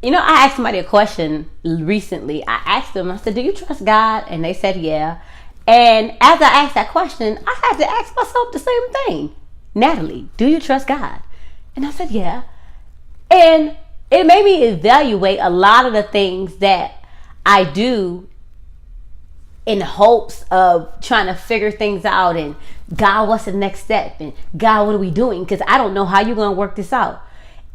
I asked somebody a question recently. I asked them, I said, do you trust God? And they said, yeah. And as I asked that question, I had to ask myself the same thing. Natalie, do you trust God? And I said, yeah. And it made me evaluate a lot of the things that I do in hopes of trying to figure things out. And God, what's the next step? And God, what are we doing? Because I don't know how you're going to work this out.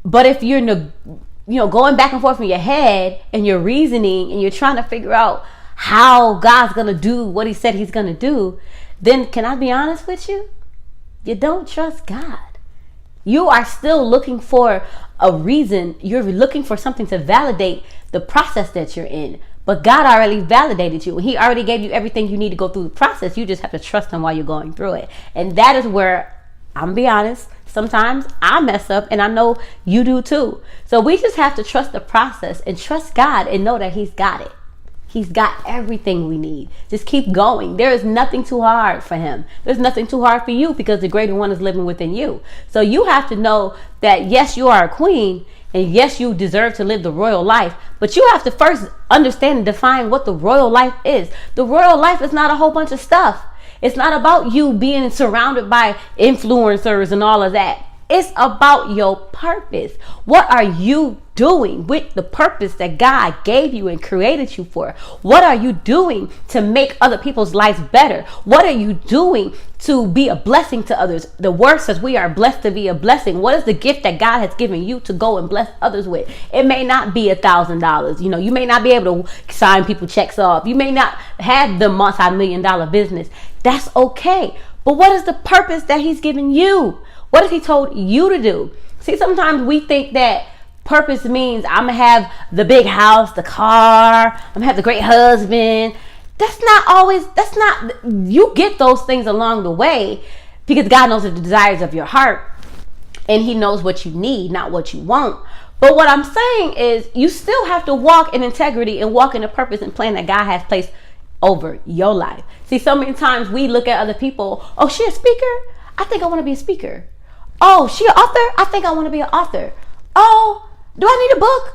But if you're going back and forth in your head and you're reasoning and you're trying to figure out how God's going to do what he said he's going to do, then can I be honest with you? You don't trust God. You are still looking for a reason. You're looking for something to validate the process that you're in. But God already validated you. He already gave you everything you need to go through the process. You just have to trust him while you're going through it. And that is where, I'm going to be honest, sometimes I mess up, and I know you do too. So we just have to trust the process and trust God and know that he's got it. He's got everything we need. Just keep going. There is nothing too hard for him. There's nothing too hard for you because the greater one is living within you. So you have to know that yes, you are a queen, and yes, you deserve to live the royal life, but you have to first understand and define what the royal life is. The royal life is not a whole bunch of stuff. It's not about you being surrounded by influencers and all of that. It's about your purpose. What are you doing with the purpose that God gave you and created you for? What are you doing to make other people's lives better? What are you doing to be a blessing to others? The word says we are blessed to be a blessing. What is the gift that God has given you to go and bless others with? It may not be $1,000. You may not be able to sign people checks off. You may not have the multi-million-dollar business. That's okay. But what is the purpose that he's given you? What has he told you to do? See, sometimes we think that purpose means I'm going to have the big house, the car, I'm going to have the great husband. You get those things along the way because God knows the desires of your heart and he knows what you need, not what you want. But what I'm saying is you still have to walk in integrity and walk in the purpose and plan that God has placed over your life. See, so many times we look at other people, oh, she a speaker? I think I want to be a speaker. Oh, she an author? I think I want to be an author. Oh, do I need a book?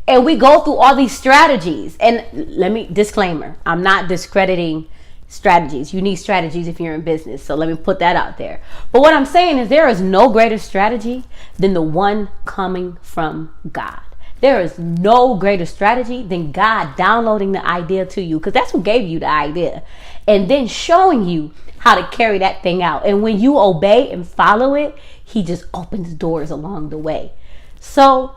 And we go through all these strategies. And disclaimer, I'm not discrediting strategies. You need strategies if you're in business. So let me put that out there. But what I'm saying is there is no greater strategy than the one coming from God. There is no greater strategy than God downloading the idea to you, because that's who gave you the idea, and then showing you how to carry that thing out. And when you obey and follow it, he just opens doors along the way. So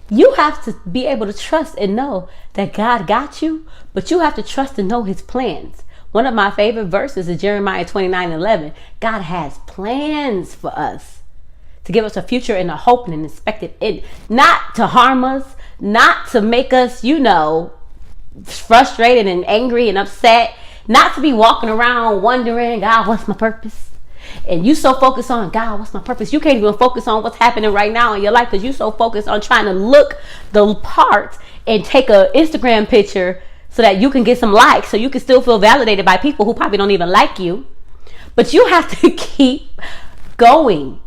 you have to be able to trust and know that God got you, but you have to trust and know his plans. One of my favorite verses is Jeremiah 29:11. God has plans for us to give us a future and a hope and an expected end, not to harm us, not to make us, frustrated and angry and upset, not to be walking around wondering, God, what's my purpose? And you so focused on, God, what's my purpose? You can't even focus on what's happening right now in your life because you so focused on trying to look the part and take a Instagram picture so that you can get some likes, so you can still feel validated by people who probably don't even like you. But you have to keep going.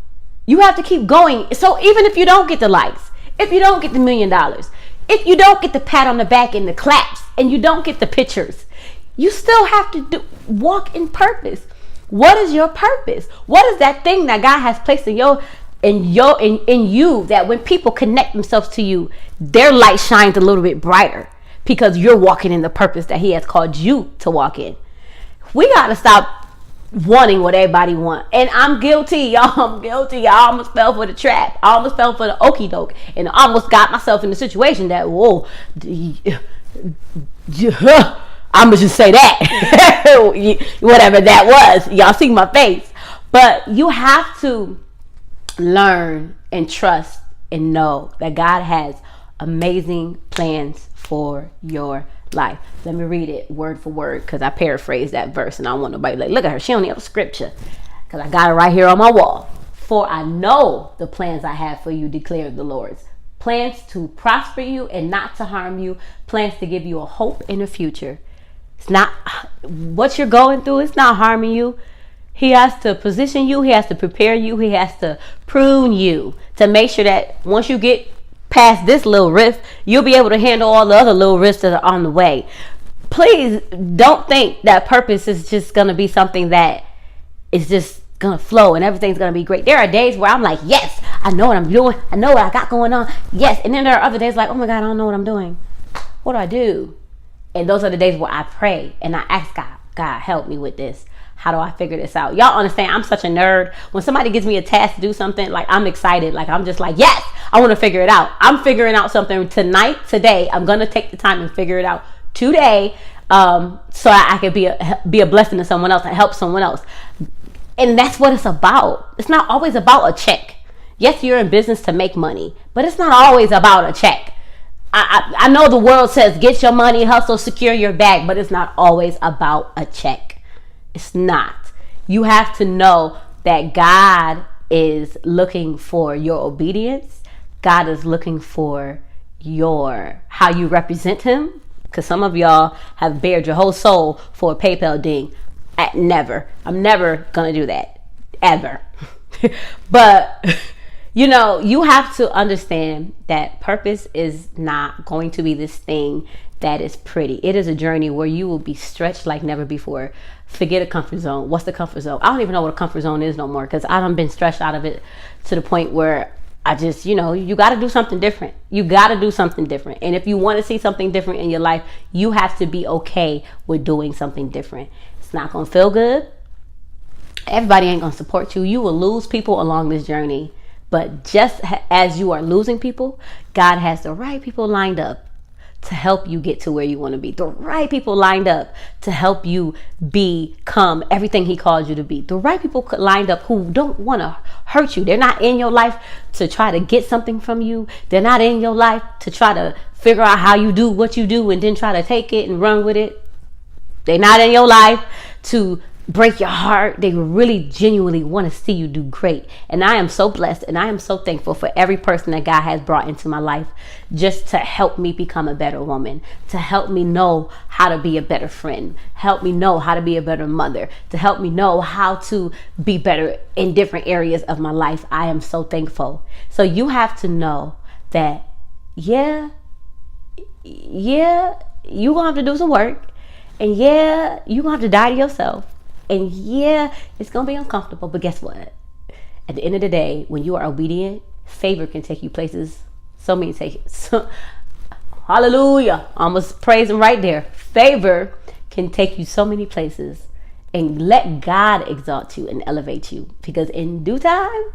You have to keep going. So even if you don't get the likes, if you don't get the $1 million, if you don't get the pat on the back and the claps, and you don't get the pictures, you still have to walk in purpose. What is your purpose? What is that thing that God has placed in you that when people connect themselves to you, their light shines a little bit brighter because you're walking in the purpose that he has called you to walk in. We got to stop wanting what everybody wants. And I'm guilty, y'all. I'm guilty. I almost fell for the trap. I almost fell for the okie doke. And I almost got myself in a situation that, I'm going to just say that. Whatever that was. Y'all see my face. But you have to learn and trust and know that God has amazing plans for your life. Let me read it word for word because I paraphrased that verse and I don't want nobody to look at her. She don't have a scripture because I got it right here on my wall. For I know the plans I have for you, declares the Lord. Plans to prosper you and not to harm you. Plans to give you a hope in the future. It's not what you're going through. It's not harming you. He has to position you. He has to prepare you. He has to prune you to make sure that once you get past this little rift, you'll be able to handle all the other little rifts that are on the way. Please don't think that purpose is just going to be something that is just going to flow and everything's going to be great. There are days where I'm like, yes, I know what I'm doing. I know what I got going on. Yes. And then there are other days like, oh my God, I don't know what I'm doing. What do I do? And those are the days where I pray and I ask God, help me with this. How do I figure this out? Y'all understand, I'm such a nerd. When somebody gives me a task to do something, like I'm excited. Like I'm just like, yes, I want to figure it out. I'm figuring out something today. I'm going to take the time and figure it out today, so I can be a blessing to someone else and help someone else. And that's what it's about. It's not always about a check. Yes, you're in business to make money, but it's not always about a check. I know the world says get your money, hustle, secure your bag, but it's not always about a check. It's not. You have to know that God is looking for your obedience. God is looking for how you represent him. Because some of y'all have bared your whole soul for a PayPal ding. Never. I'm never going to do that. Ever. But, you have to understand that purpose is not going to be this thing that is pretty. It is a journey where you will be stretched like never before. Forget a comfort zone. What's the comfort zone? I don't even know what a comfort zone is no more, because I done been stretched out of it to the point where I just, you got to do something different. You got to do something different. And if you want to see something different in your life, you have to be okay with doing something different. It's not going to feel good. Everybody ain't going to support you. You will lose people along this journey. But just as you are losing people, God has the right people lined up to help you get to where you want to be. The right people lined up to help you become everything he called you to be. The right people lined up who don't want to hurt you. They're not in your life to try to get something from you. They're not in your life to try to figure out how you do what you do and then try to take it and run with it. They're not in your life to break your heart. They really genuinely want to see you do great. And I am so blessed and I am so thankful for every person that God has brought into my life just to help me become a better woman, to help me know how to be a better friend, help me know how to be a better mother, to help me know how to be better in different areas of my life. I am so thankful. So you have to know that, yeah, you're going to have to do some work. And yeah, you're going to have to die to yourself. And yeah, it's going to be uncomfortable, but guess what? At the end of the day, when you are obedient, favor can take you places. Hallelujah. Almost praise him right there. Favor can take you so many places, and let God exalt you and elevate you, because in due time,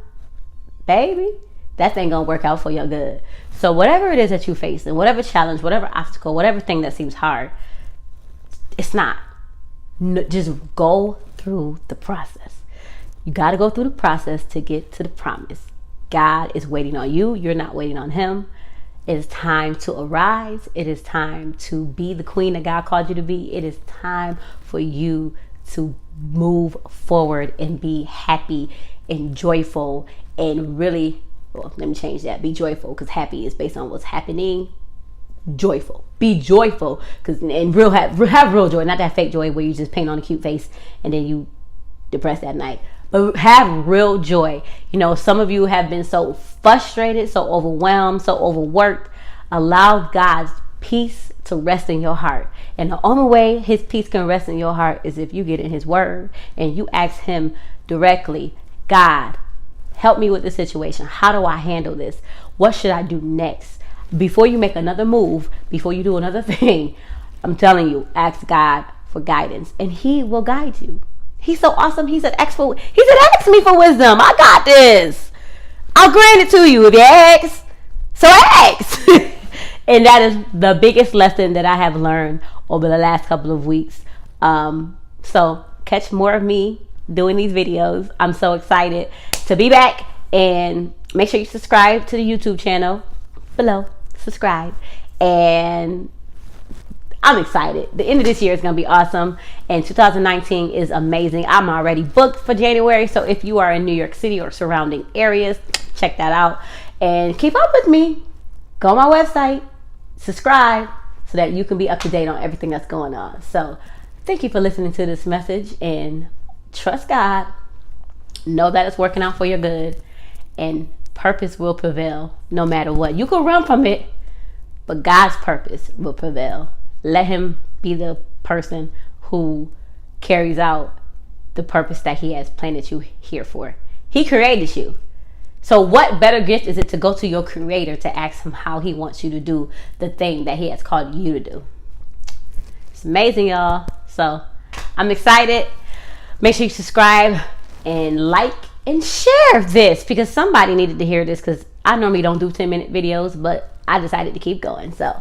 baby, that thing going to work out for your good. So whatever it is that you face, and whatever challenge, whatever obstacle, whatever thing that seems hard, it's not. Just go through the process. You got to go through the process to get to the promise. God is waiting on you. You're not waiting on him. It is time to arise. It is time to be the queen that God called you to be. It is time for you to move forward and be happy and joyful and really, let me change that. Be joyful, because happy is based on what's happening. Joyful. Be joyful, and have real joy, not that fake joy where you just paint on a cute face and then you depressed that night. But have real joy. Some of you have been so frustrated, so overwhelmed, so overworked. Allow God's peace to rest in your heart. And the only way his peace can rest in your heart is if you get in his word and you ask him directly, God, help me with this situation. How do I handle this? What should I do next? Before you make another move, before you do another thing, I'm telling you, ask God for guidance and he will guide you. He's so awesome. He said, ask me for wisdom. I got this. I'll grant it to you if you ask. So ask. And that is the biggest lesson that I have learned over the last couple of weeks. So catch more of me doing these videos. I'm so excited to be back, and make sure you subscribe to the YouTube channel below. Subscribe, and I'm excited. The end of this year is going to be awesome, and 2019 is amazing. I'm already booked for January, so if you are in New York City or surrounding areas, check that out and keep up with me. Go on my website, subscribe, so that you can be up to date on everything that's going on. So thank you for listening to this message, and trust God. Know that it's working out for your good, and purpose will prevail no matter what. You can run from it, but God's purpose will prevail. Let him be the person who carries out the purpose that he has planted you here for. He created you. So what better gift is it to go to your creator to ask him how he wants you to do the thing that he has called you to do? It's amazing, y'all. So I'm excited. Make sure you subscribe and like and share this, because somebody needed to hear this, because I normally don't do 10-minute videos, but I decided to keep going. So